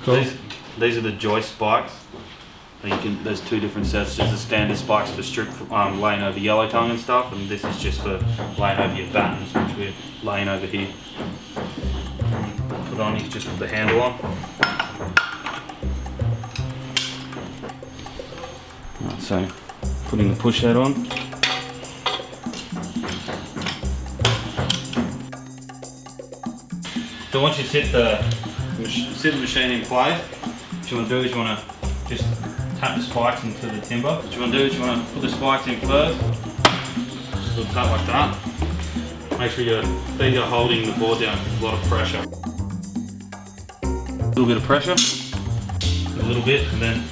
Cool. These are the joist spikes. There's two different sets. There's the standard spikes for strip laying over yellow tongue and stuff, and this is just for laying over your battens, which we're laying over here. Put on, you just put the handle on. Right, so putting the push head on. So once you sit the machine in place, what you want to do is you want to just tap the spikes into the timber. What you want to do is you want to put the spikes in first, just a little tap like that. Make sure your feet are holding the board down, a lot of pressure. A little bit of pressure, a little bit, and then